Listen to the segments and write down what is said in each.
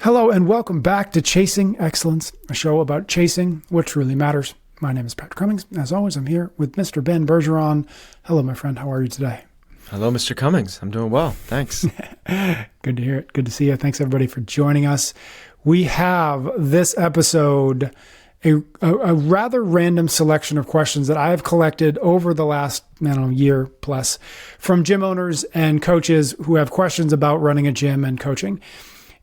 Hello and welcome back to Chasing Excellence, a show about chasing what truly matters. My name is Patrick Cummings. As always, I'm here with Mr. Ben Bergeron. Hello, my friend. How are you today? Hello, Mr. Cummings. I'm doing well. Thanks. Good to hear it. Good to see you. Thanks, everybody, for joining us. We have this episode a rather random selection of questions that I have collected over the last, year plus from gym owners and coaches who have questions about running a gym and coaching.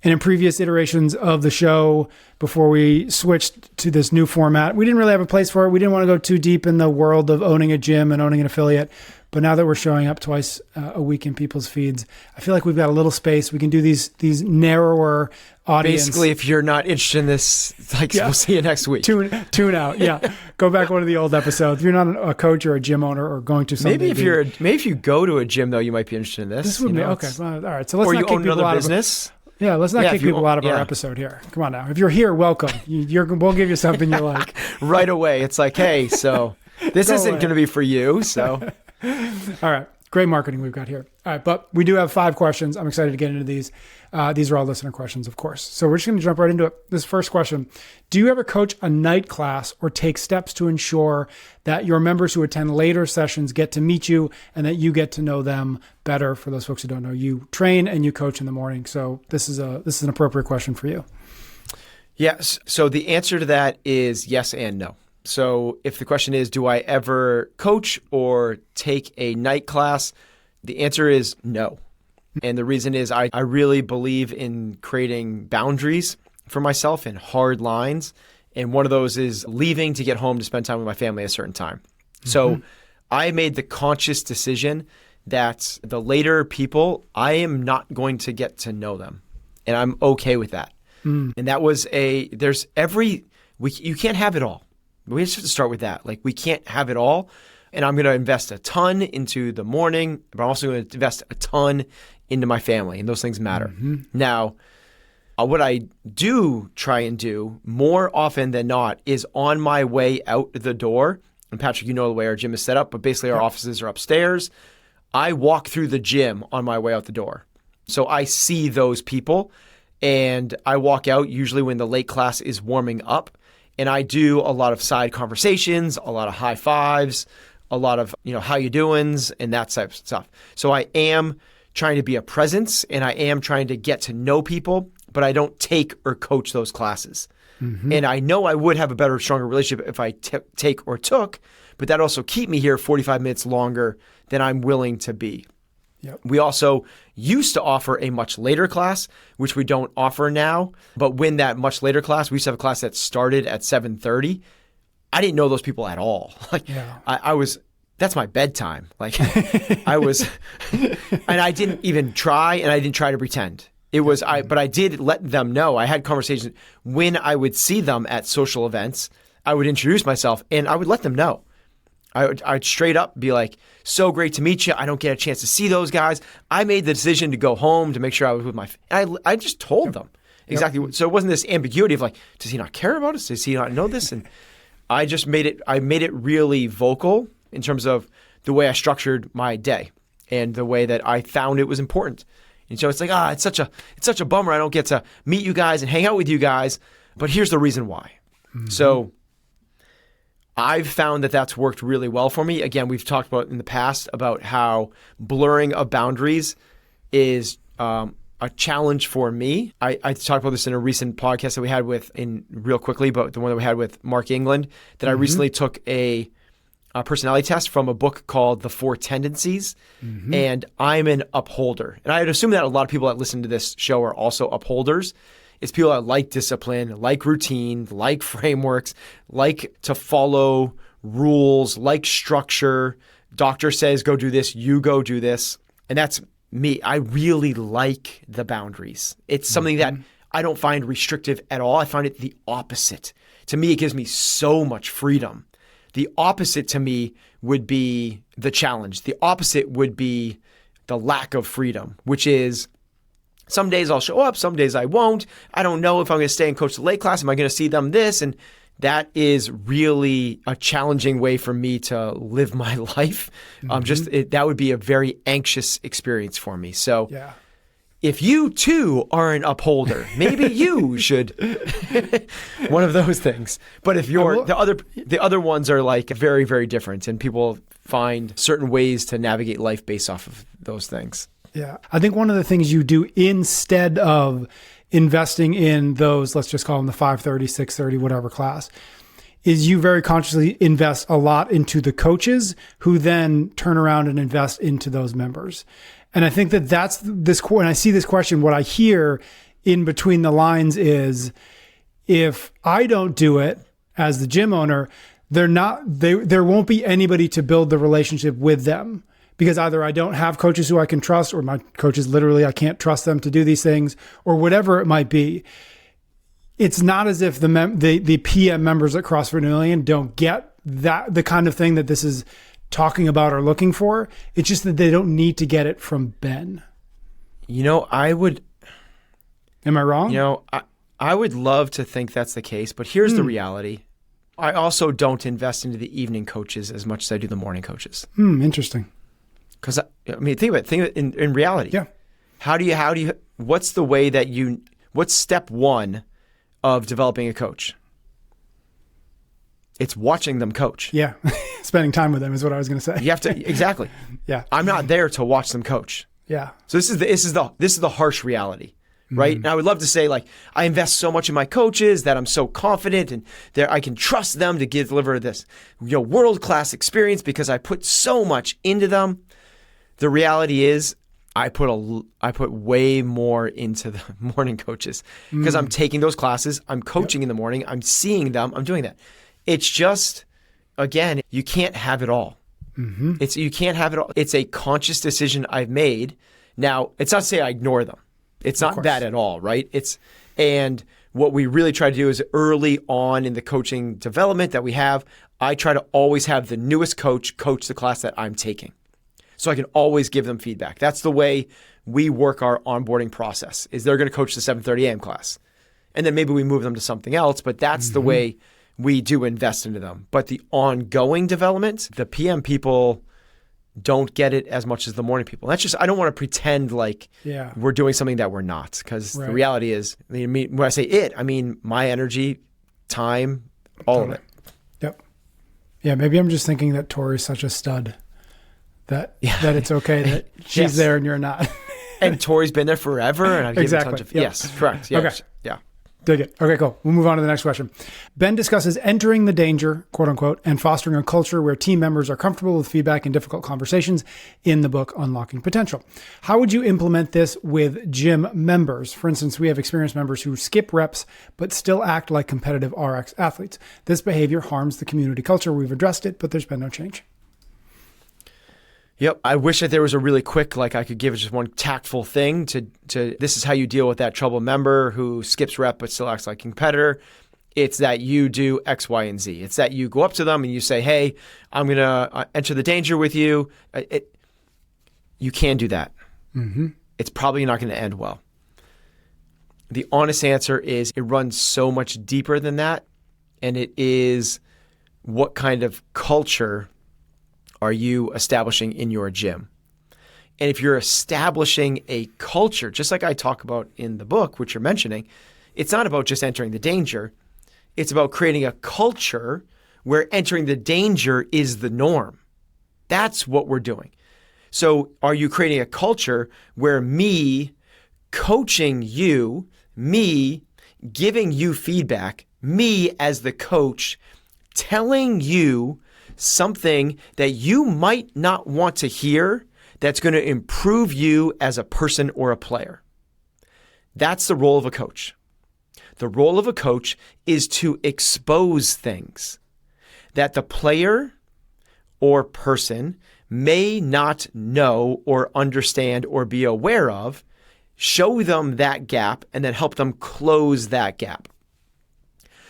And in previous iterations of the show, before we switched to this new format, we didn't really have a place for it. We didn't want to go too deep in the world of owning a gym and owning an affiliate. But now that we're showing up twice a week in people's feeds, I feel like we've got a little space. We can do these narrower audience. Basically, if you're not interested in this, we'll see you next week. Tune out. Yeah, go back one of the old episodes. If you're not a coach or a gym owner or going to something, maybe if you go to a gym though, you might be interested in this. This would be okay. All right, so let's or not you kick own people another out business. Let's not kick people out of our episode here. Come on now. If you're here, welcome. We'll give you something you like. Right away. It's like, hey, so this isn't going to be for you. So, all right. Great marketing we've got here. All right. But we do have 5 questions. I'm excited to get into these. These are all listener questions, of course. So we're just going to jump right into it. This first question: do you ever coach a night class or take steps to ensure that your members who attend later sessions get to meet you and that you get to know them better? For those folks who don't know, you train and you coach in the morning. So this is an appropriate question for you. Yes. So the answer to that is yes and no. So if the question is, do I ever coach or take a night class? The answer is no. And the reason is I really believe in creating boundaries for myself and hard lines. And one of those is leaving to get home to spend time with my family at a certain time. Mm-hmm. So I made the conscious decision that the later people, I am not going to get to know them. And I'm okay with that. Mm. And that was you can't have it all. We just have to start with that. Like, we can't have it all. And I'm going to invest a ton into the morning, but I'm also going to invest a ton into my family, and those things matter. Mm-hmm. Now, what I do try and do more often than not is on my way out the door, and Patrick, you know the way our gym is set up, but basically our offices are upstairs. I walk through the gym on my way out the door. So I see those people, and I walk out usually when the late class is warming up, and I do a lot of side conversations, a lot of high fives, a lot of, how you doings and that type of stuff. So I am trying to be a presence, and I am trying to get to know people, but I don't take or coach those classes. Mm-hmm. And I know I would have a better, stronger relationship if I take or took, but that also keep me here 45 minutes longer than I'm willing to be. Yep. We also used to offer a much later class, which we don't offer now. But when that much later class, we used to have a class that started at 7:30. I didn't know those people at all. That's my bedtime. And I didn't even try, and I didn't try to pretend. But I did let them know. I had conversations when I would see them at social events. I would introduce myself, and I would let them know. I'd straight up be like, so great to meet you. I don't get a chance to see those guys. I made the decision to go home to make sure I was with my family. I just told them exactly. Yep. So it wasn't this ambiguity of like, does he not care about us? Does he not know this? And I just made it really vocal in terms of the way I structured my day and the way that I found it was important. And so it's like, it's such a bummer I don't get to meet you guys and hang out with you guys, but here's the reason why. Mm-hmm. So I've found that that's worked really well for me. Again, we've talked about in the past about how blurring of boundaries is a challenge for me. I talked about this in a recent podcast that we had real quickly, but the one that we had with Mark England, that I recently took a personality test from a book called The 4 Tendencies, and I'm an upholder. And I'd assume that a lot of people that listen to this show are also upholders. It's people that like discipline, like routine, like frameworks, like to follow rules, like structure. Doctor says, go do this, you go do this. And that's me. I really like the boundaries. It's something that I don't find restrictive at all. I find it the opposite. To me, it gives me so much freedom. The opposite to me would be the challenge. The opposite would be the lack of freedom, which is some days I'll show up, some days I won't. I don't know if I'm going to stay and coach the late class. Am I going to see them this? And that is really a challenging way for me to live my life. That would be a very anxious experience for me. So if you too are an upholder, maybe you should one of those things. But if you're the other ones are like very, very different, and people find certain ways to navigate life based off of those things. Yeah. I think one of the things you do instead of investing in those, let's just call them the 530, 630, whatever class, is you very consciously invest a lot into the coaches who then turn around and invest into those members. And I think that that's this, when I see this question, what I hear in between the lines is, if I don't do it as the gym owner, there won't be anybody to build the relationship with them, because either I don't have coaches who I can trust, or my coaches, literally, I can't trust them to do these things, or whatever it might be. It's not as if the PM members at CrossFit Million don't get that, the kind of thing that this is talking about or looking for. It's just that they don't need to get it from Ben. Am I wrong? I would love to think that's the case, but here's the reality. I also don't invest into the evening coaches as much as I do the morning coaches. Interesting. Because think about it in reality. Yeah. What's step one of developing a coach? It's watching them coach. Yeah. Spending time with them is what I was going to say. You have to, exactly. Yeah. I'm not there to watch them coach. Yeah. So this is the harsh reality, right? And I would love to say, like, I invest so much in my coaches that I'm so confident and I can trust them to deliver this, world-class experience because I put so much into them. The reality is, I put way more into the morning coaches because I'm taking those classes, I'm coaching in the morning, I'm seeing them, I'm doing that. It's just, again, you can't have it all. You can't have it all. It's a conscious decision I've made. Now, it's not to say I ignore them. It's not that at all, right? And what we really try to do is early on in the coaching development that we have, I try to always have the newest coach the class that I'm taking, so I can always give them feedback. That's the way we work our onboarding process, is they're going to coach the 7:30 a.m. class. And then maybe we move them to something else, but that's the way we do invest into them. But the ongoing development, the PM people don't get it as much as the morning people. That's just, I don't want to pretend like we're doing something that we're not, because the reality is, when I say I mean my energy, time, all of it. Yep. Yeah, maybe I'm just thinking that Tori's such a stud that it's okay that she's there and you're not. And Tori's been there forever, and I've given a ton of yes, correct. Yes. Okay. Yeah. Dig it. Okay, cool. We'll move on to the next question. Ben discusses entering the danger, quote unquote, and fostering a culture where team members are comfortable with feedback and difficult conversations in the book, Unlocking Potential. How would you implement this with gym members? For instance, we have experienced members who skip reps, but still act like competitive RX athletes. This behavior harms the community culture. We've addressed it, but there's been no change. Yep. I wish that there was a really quick, I could give just one tactful thing to this is how you deal with that troubled member who skips rep but still acts like a competitor. It's that you do X, Y, and Z. It's that you go up to them and you say, hey, I'm going to enter the danger with you. You can do that. It's probably not going to end well. The honest answer is it runs so much deeper than that. And it is, what kind of culture are you establishing in your gym? And if you're establishing a culture, just like I talk about in the book, which you're mentioning, it's not about just entering the danger. It's about creating a culture where entering the danger is the norm. That's what we're doing. So are you creating a culture where me coaching you, me giving you feedback, me as the coach telling you something that you might not want to hear that's going to improve you as a person or a player? That's the role of a coach. The role of a coach is to expose things that the player or person may not know or understand or be aware of, show them that gap, and then help them close that gap.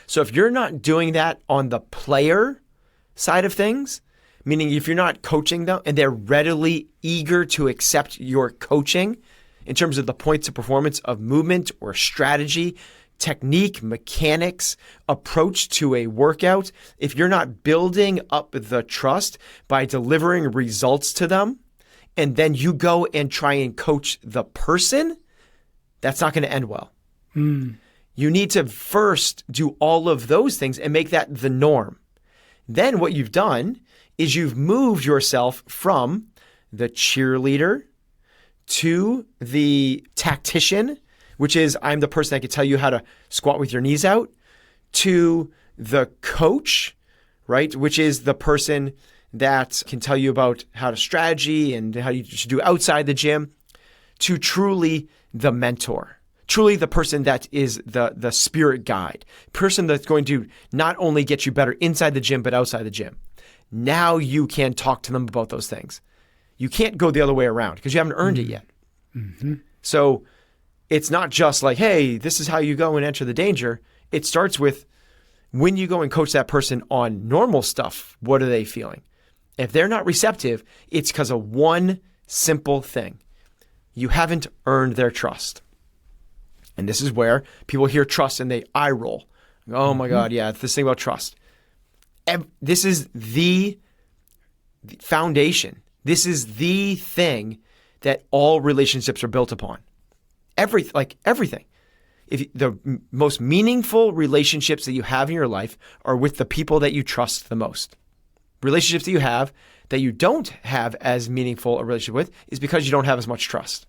So if you're not doing that on the player side of things, meaning if you're not coaching them and they're readily eager to accept your coaching in terms of the points of performance of movement or strategy, technique, mechanics, approach to a workout, if you're not building up the trust by delivering results to them, and then you go and try and coach the person That's not going to end well. You need to first do all of those things and make that the norm. Then what you've done is you've moved yourself from the cheerleader to the tactician, which is I'm the person that can tell you how to squat with your knees out, to the coach, right? Which is the person that can tell you about how to strategy and how you should do outside the gym, to truly the mentor, truly the person that is the spirit guide, person that's going to not only get you better inside the gym, but outside the gym. Now you can talk to them about those things. You can't go the other way around because you haven't earned it yet. So it's not just like, hey, this is how you go and enter the danger. It starts with when you go and coach that person on normal stuff, what are they feeling? If they're not receptive, it's because of one simple thing. You haven't earned their trust. And this is where people hear trust and they eye roll. Oh my God, yeah, it's this thing about trust. This is the foundation. This is the thing that all relationships are built upon. Everything. The most meaningful relationships that you have in your life are with the people that you trust the most. Relationships that you have that you don't have as meaningful a relationship with is because you don't have as much trust.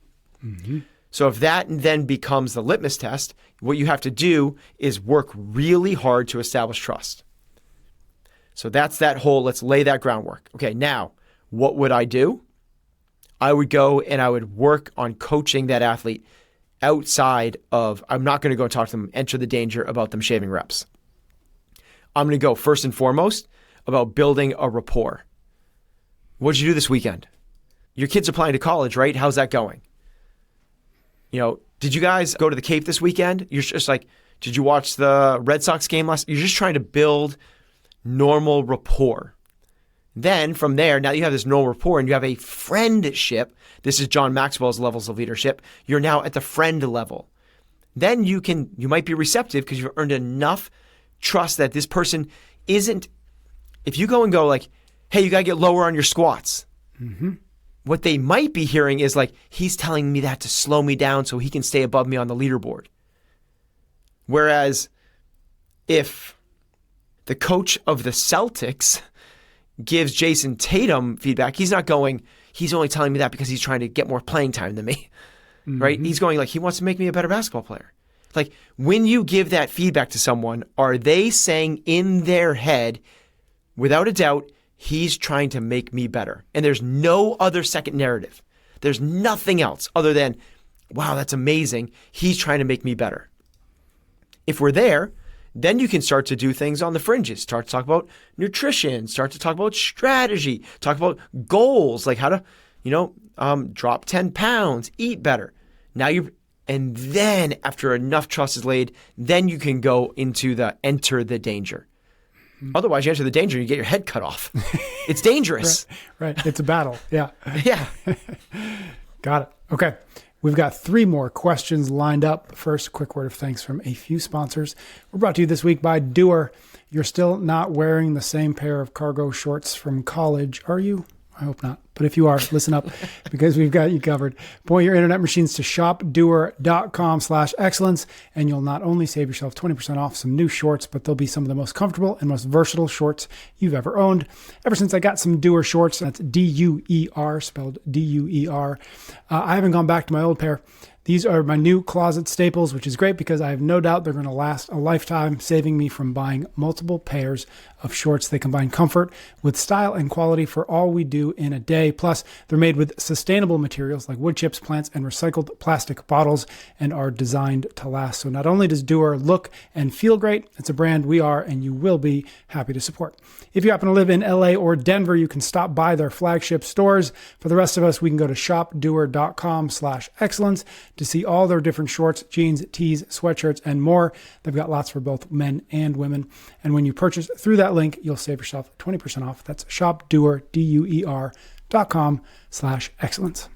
So if that then becomes the litmus test, what you have to do is work really hard to establish trust. So that's that whole, let's lay that groundwork. Okay, now, what would I do? I would go and I would work on coaching that athlete outside of, I'm not going to go talk to them, enter the danger about them shaving reps. I'm going to go first and foremost about building a rapport. What did you do this weekend? Your kid's applying to college, right? How's that going? Did you guys go to the Cape this weekend? You're just like, did you watch the Red Sox game last? You're just trying to build normal rapport. Then from there, now you have this normal rapport and you have a friendship. This is John Maxwell's levels of leadership. You're now at the friend level. Then you might be receptive because you've earned enough trust that this person isn't, if you go and go like, hey, you got to get lower on your squats. What they might be hearing is like, he's telling me that to slow me down so he can stay above me on the leaderboard. Whereas if the coach of the Celtics gives Jason Tatum feedback, he's not going, he's only telling me that because he's trying to get more playing time than me, right? He's going like, he wants to make me a better basketball player. Like when you give that feedback to someone, are they saying in their head, without a doubt, he's trying to make me better? And there's no other second narrative. There's nothing else other than, wow, that's amazing. He's trying to make me better. If we're there, then you can start to do things on the fringes, start to talk about nutrition, start to talk about strategy, talk about goals, like how to, drop 10 pounds, eat better. And then after enough trust is laid, then you can go into the enter the danger. Otherwise, you enter the danger and you get your head cut off. It's dangerous. Right. It's a battle. Yeah. Yeah. Got it. Okay. We've got 3 more questions lined up. First, a quick word of thanks from a few sponsors. We're brought to you this week by DUER. You're still not wearing the same pair of cargo shorts from college, are you? I hope not. But if you are, listen up because we've got you covered. Point your internet machines to shopduer.com/excellence, and you'll not only save yourself 20% off some new shorts, but they'll be some of the most comfortable and most versatile shorts you've ever owned. Ever since I got some DUER shorts, that's DUER, spelled DUER, I haven't gone back to my old pair. These are my new closet staples, which is great because I have no doubt they're going to last a lifetime, saving me from buying multiple pairs of shorts. They combine comfort with style and quality for all we do in a day. Plus, they're made with sustainable materials like wood chips, plants, and recycled plastic bottles and are designed to last. So not only does DUER look and feel great, it's a brand we are and you will be happy to support. If you happen to live in LA or Denver, you can stop by their flagship stores. For the rest of us, we can go to shopduer.com/excellence to see all their different shorts, jeans, tees, sweatshirts, and more. They've got lots for both men and women. And when you purchase through that link, you'll save yourself 20% off. That's shopduer, DUER.com/excellence.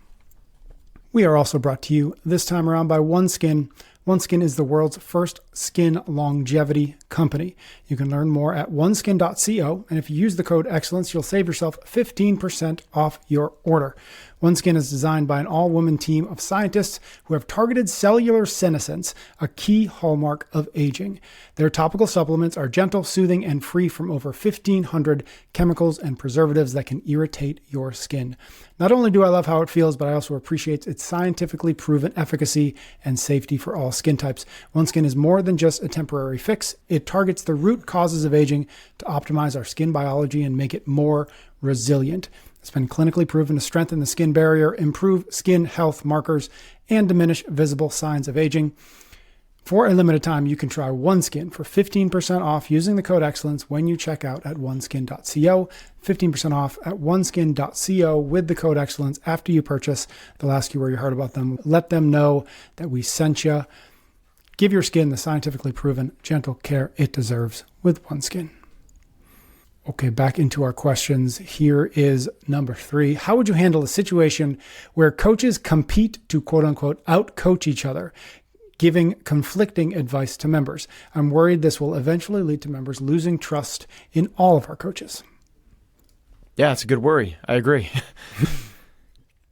We are also brought to you this time around by OneSkin. OneSkin is the world's first skin longevity company. You can learn more at oneskin.co, and if you use the code excellence, you'll save yourself 15% off your order. OneSkin is designed by an all-woman team of scientists who have targeted cellular senescence, a key hallmark of aging. Their topical supplements are gentle, soothing, and free from over 1,500 chemicals and preservatives that can irritate your skin. Not only do I love how it feels, but I also appreciate its scientifically proven efficacy and safety for all skin types. OneSkin is more than just a temporary fix. It targets the root causes of aging to optimize our skin biology and make it more resilient. It's been clinically proven to strengthen the skin barrier, improve skin health markers, and diminish visible signs of aging. For a limited time, you can try OneSkin for 15% off using the code EXCELLENCE when you check out at oneskin.co. 15% off at oneskin.co with the code EXCELLENCE after you purchase. They'll ask you where you heard about them. Let them know that we sent you. Give your skin the scientifically proven gentle care it deserves with OneSkin. Okay, back into our questions. Here is number 3. How would you handle a situation where coaches compete to quote unquote out-coach each other, giving conflicting advice to members? I'm worried this will eventually lead to members losing trust in all of our coaches. Yeah, it's a good worry. I agree.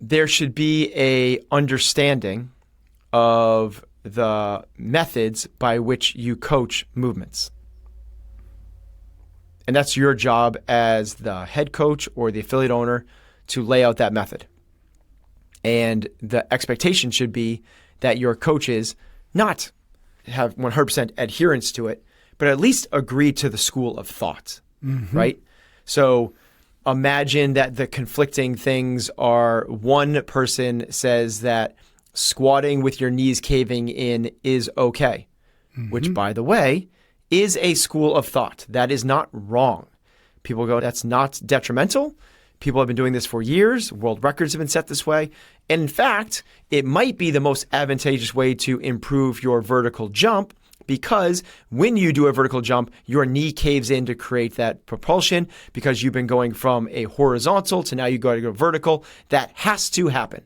There should be a understanding of the methods by which you coach movements. And that's your job as the head coach or the affiliate owner to lay out that method. And the expectation should be that your coaches not have 100% adherence to it, but at least agree to the school of thought, right? So imagine that the conflicting things are one person says that squatting with your knees caving in is okay, which, by the way, is a school of thought. That is not wrong. People go, that's not detrimental. People have been doing this for years. World records have been set this way. And in fact, it might be the most advantageous way to improve your vertical jump, because when you do a vertical jump, your knee caves in to create that propulsion because you've been going from a horizontal to now you got to go vertical. That has to happen.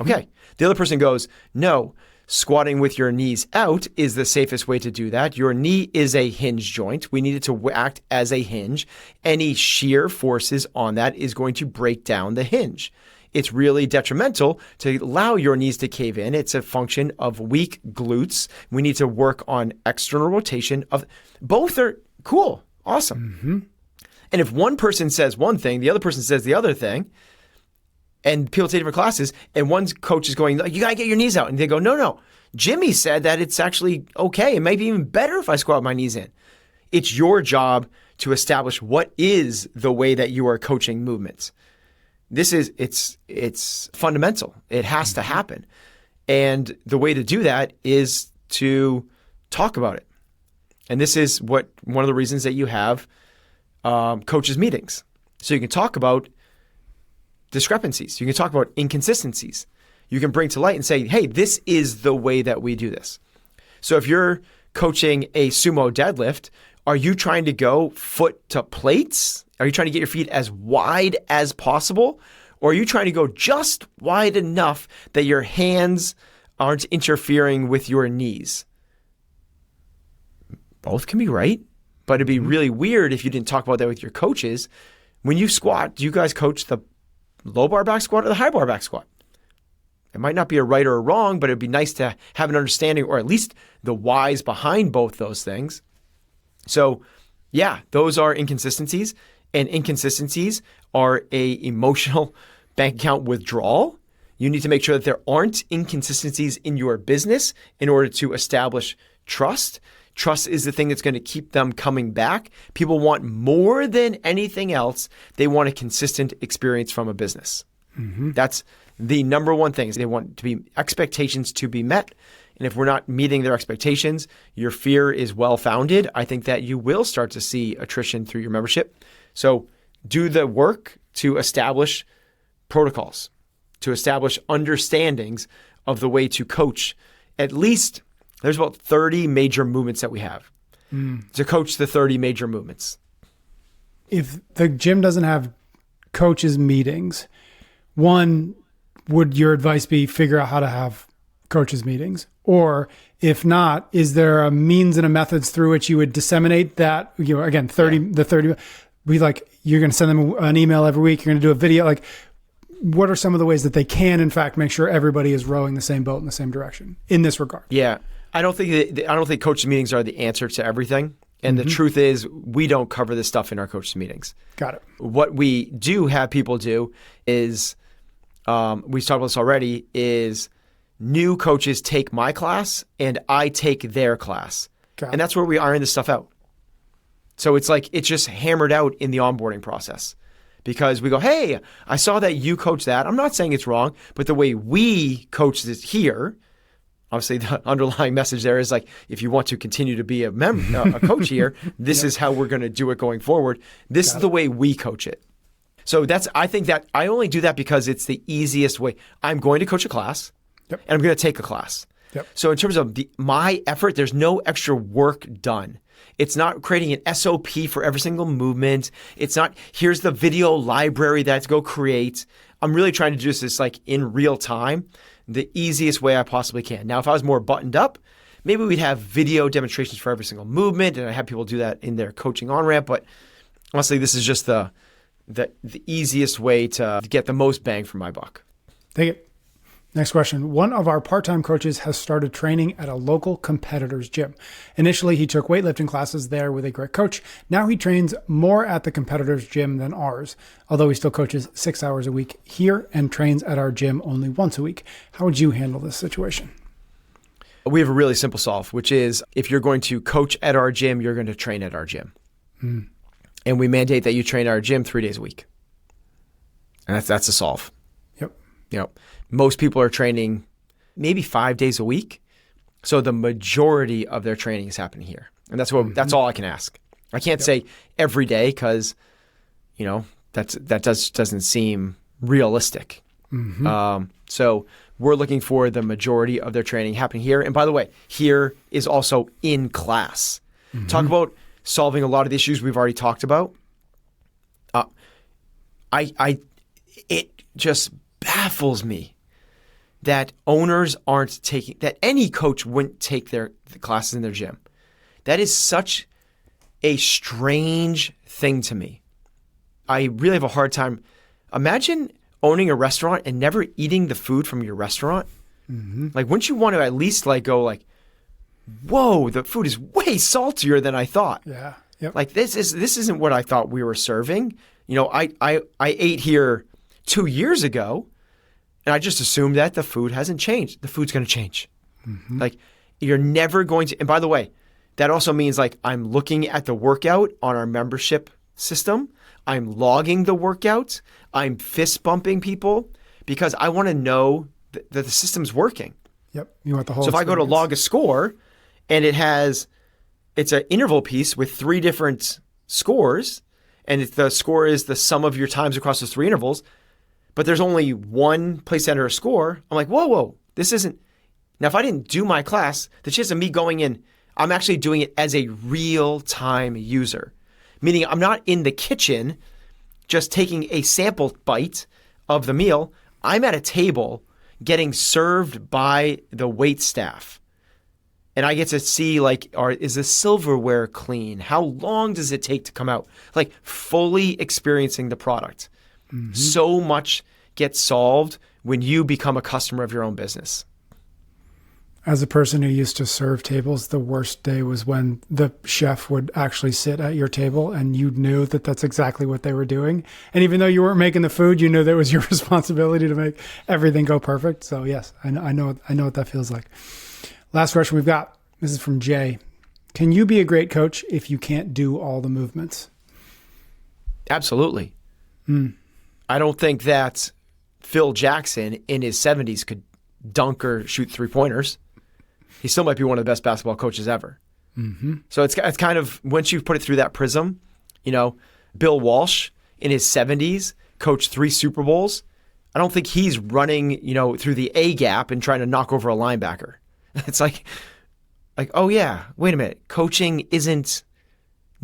Okay. The other person goes, no, squatting with your knees out is the safest way to do that. Your knee is a hinge joint. We need it to act as a hinge. Any shear forces on that is going to break down the hinge. It's really detrimental to allow your knees to cave in. It's a function of weak glutes. We need to work on external rotation of both are cool. Awesome. And if one person says one thing, the other person says the other thing, and people take different classes, and one coach is going, you got to get your knees out. And they go, no. Jimmy said that it's actually okay. It might be even better if I squat my knees in. It's your job to establish what is the way that you are coaching movements. It's fundamental. It has to happen. And the way to do that is to talk about it. And this is one of the reasons that you have coaches meetings. So you can talk about discrepancies. You can talk about inconsistencies. You can bring to light and say, hey, this is the way that we do this. So if you're coaching a sumo deadlift, are you trying to go foot to plates? Are you trying to get your feet as wide as possible? Or are you trying to go just wide enough that your hands aren't interfering with your knees? Both can be right, but it'd be really weird if you didn't talk about that with your coaches. When you squat, do you guys coach the low bar back squat or the high bar back squat? It might not be a right or a wrong, but it'd be nice to have an understanding or at least the whys behind both those things. So yeah, those are inconsistencies, and inconsistencies are a emotional bank account withdrawal. You need to make sure that there aren't inconsistencies in your business in order to establish trust. Trust is the thing that's going to keep them coming back. People want more than anything else. They want a consistent experience from a business. That's the number one thing. They want to be expectations to be met. And if we're not meeting their expectations, your fear is well-founded. I think that you will start to see attrition through your membership. So do the work to establish protocols, to establish understandings of the way to coach. At least there's about 30 major movements that we have to coach the 30 major movements. If the gym doesn't have coaches meetings, one, would your advice be figure out how to have coaches meetings? Or if not, is there a means and a methods through which you would disseminate that? Again, 30, the 30, be like, you're going to send them an email every week. You're going to do a video. Like, what are some of the ways that they can, in fact, make sure everybody is rowing the same boat in the same direction in this regard? Yeah. I don't think coaches meetings are the answer to everything. And the truth is, we don't cover this stuff in our coaches meetings. Got it. What we do have people do is, we've talked about this already, is new coaches take my class and I take their class. And that's where we iron this stuff out. So it's like, it's just hammered out in the onboarding process because we go, hey, I saw that you coach that. I'm not saying it's wrong, but the way we coach this here, obviously the underlying message there is like, if you want to continue to be a coach here, this is how we're going to do it going forward. This is the way we coach it. So I think that I only do that because it's the easiest way. I'm going to coach a class and I'm going to take a class. So in terms of my effort, there's no extra work done. It's not creating an SOP for every single movement. It's not, here's the video library that I have to go create. I'm really trying to do this like in real time, the easiest way I possibly can. Now, if I was more buttoned up, maybe we'd have video demonstrations for every single movement and I have people do that in their coaching on-ramp. But honestly, this is just the easiest way to get the most bang for my buck. Take it. Next question. One of our part-time coaches has started training at a local competitor's gym. Initially, he took weightlifting classes there with a great coach. Now he trains more at the competitor's gym than ours, although he still coaches 6 hours a week here and trains at our gym only once a week. How would you handle this situation? We have a really simple solve, which is if you're going to coach at our gym, you're going to train at our gym. And we mandate that you train at our gym 3 days a week. And that's a solve. Most people are training maybe 5 days a week. So the majority of their training is happening here. And that's all I can ask. I can't say every day because, that doesn't seem realistic. So we're looking for the majority of their training happening here. And by the way, here is also in class. Talk about solving a lot of the issues we've already talked about. It just baffles me that owners aren't taking, that any coach wouldn't take the classes in their gym. That is such a strange thing to me. I really have a hard time. Imagine owning a restaurant and never eating the food from your restaurant. Like, wouldn't you want to at least go whoa, the food is way saltier than I thought. Like this isn't what I thought we were serving. I ate here 2 years ago. And I just assumed that the food hasn't changed. The food's going to change. Like, you're never going to. And by the way, that also means I'm looking at the workout on our membership system. I'm logging the workout. I'm fist bumping people because I want to know that the system's working. You want the whole. So if I go to log a score and it's an interval piece with 3 different scores, and the score is the sum of your times across those 3 intervals, but there's only one place to enter a score, I'm like, whoa, this isn't. Now, if I didn't do my class, the chance of me going in, I'm actually doing it as a real-time user, meaning I'm not in the kitchen just taking a sample bite of the meal. I'm at a table getting served by the wait staff. And I get to see, is the silverware clean? How long does it take to come out? Fully experiencing the product. So much gets solved when you become a customer of your own business. As a person who used to serve tables, the worst day was when the chef would actually sit at your table and you knew that that's exactly what they were doing. And even though you weren't making the food, you knew that it was your responsibility to make everything go perfect. So yes, I know what that feels like. Last question we've got. This is from Jay. Can you be a great coach if you can't do all the movements? Absolutely. I don't think that Phil Jackson in his 70s could dunk or shoot 3-pointers. He still might be one of the best basketball coaches ever. So it's kind of, once you put it through that prism, Bill Walsh in his 70s coached 3 Super Bowls. I don't think he's running, through the A gap and trying to knock over a linebacker. It's like, oh yeah, wait a minute. Coaching isn't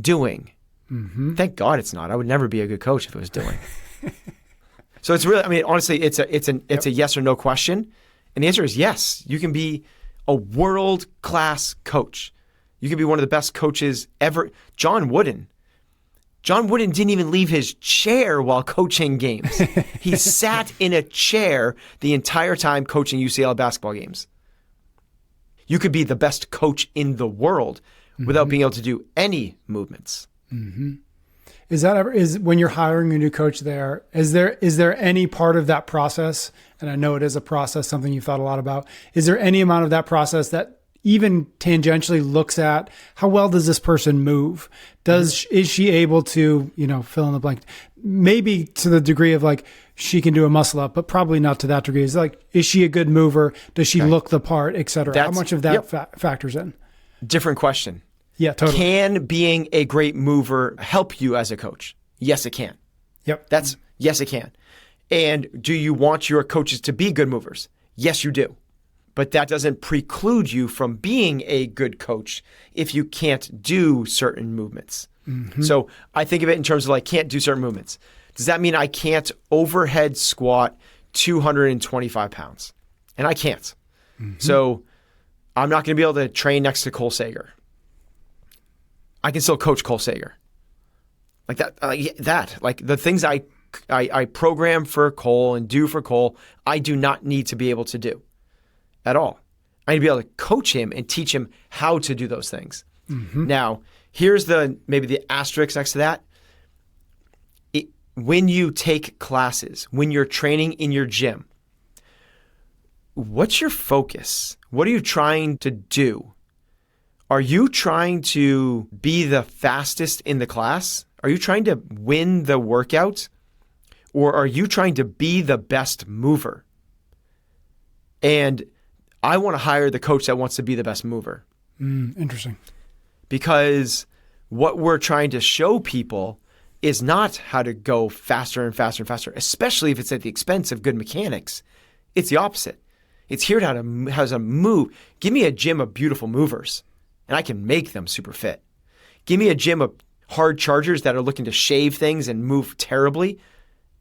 doing. Thank God it's not. I would never be a good coach if it was doing. So it's really, honestly, it's a yes or no question. And the answer is yes. You can be a world-class coach. You can be one of the best coaches ever. John Wooden John Wooden didn't even leave his chair while coaching games. He sat in a chair the entire time coaching UCLA basketball games. You could be the best coach in the world without being able to do any movements. Mm-hmm. Is when you're hiring a new coach there, is there any part of that process, and I know it is a process, something you've thought a lot about, is there any amount of that process that even tangentially looks at how well does this person move? Is she able to, fill in the blank? Maybe to the degree of like she can do a muscle up, but probably not to that degree. It's like, is she a good mover? Does she look the part, et cetera? How much of that factors in? Different question. Yeah, totally. Can being a great mover help you as a coach? Yes, it can. Yep. Yes, it can. And do you want your coaches to be good movers? Yes, you do. But that doesn't preclude you from being a good coach if you can't do certain movements. Mm-hmm. So I think of it in terms of like, can't do certain movements. Does that mean I can't overhead squat 225 pounds? And I can't. Mm-hmm. So I'm not going to be able to train next to Cole Sager. I can still coach Cole Sager. Like that. Like the things I program for Cole and do for Cole, I do not need to be able to do at all. I need to be able to coach him and teach him how to do those things. Mm-hmm. Now, here's maybe the asterisk next to that. When you take classes, when you're training in your gym, what's your focus? What are you trying to do? Are you trying to be the fastest in the class? Are you trying to win the workout? Or are you trying to be the best mover? And I want to hire the coach that wants to be the best mover. Interesting. Because what we're trying to show people is not how to go faster and faster and faster, especially if it's at the expense of good mechanics. It's the opposite. It's here how to move. Give me a gym of beautiful movers, and I can make them super fit. Give me a gym of hard chargers that are looking to shave things and move terribly,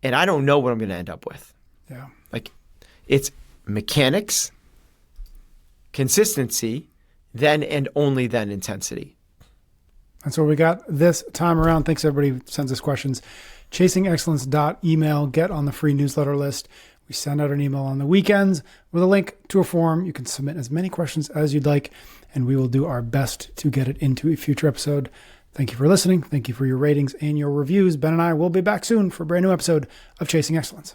and I don't know what I'm going to end up with. Yeah. Like, it's mechanics, consistency, then and only then intensity. That's what we got this time around. Thanks everybody who sends us questions. ChasingExcellence.email. Get on the free newsletter list. We send out an email on the weekends with a link to a form. You can submit as many questions as you'd like, and we will do our best to get it into a future episode. Thank you for listening. Thank you for your ratings and your reviews. Ben and I will be back soon for a brand new episode of Chasing Excellence.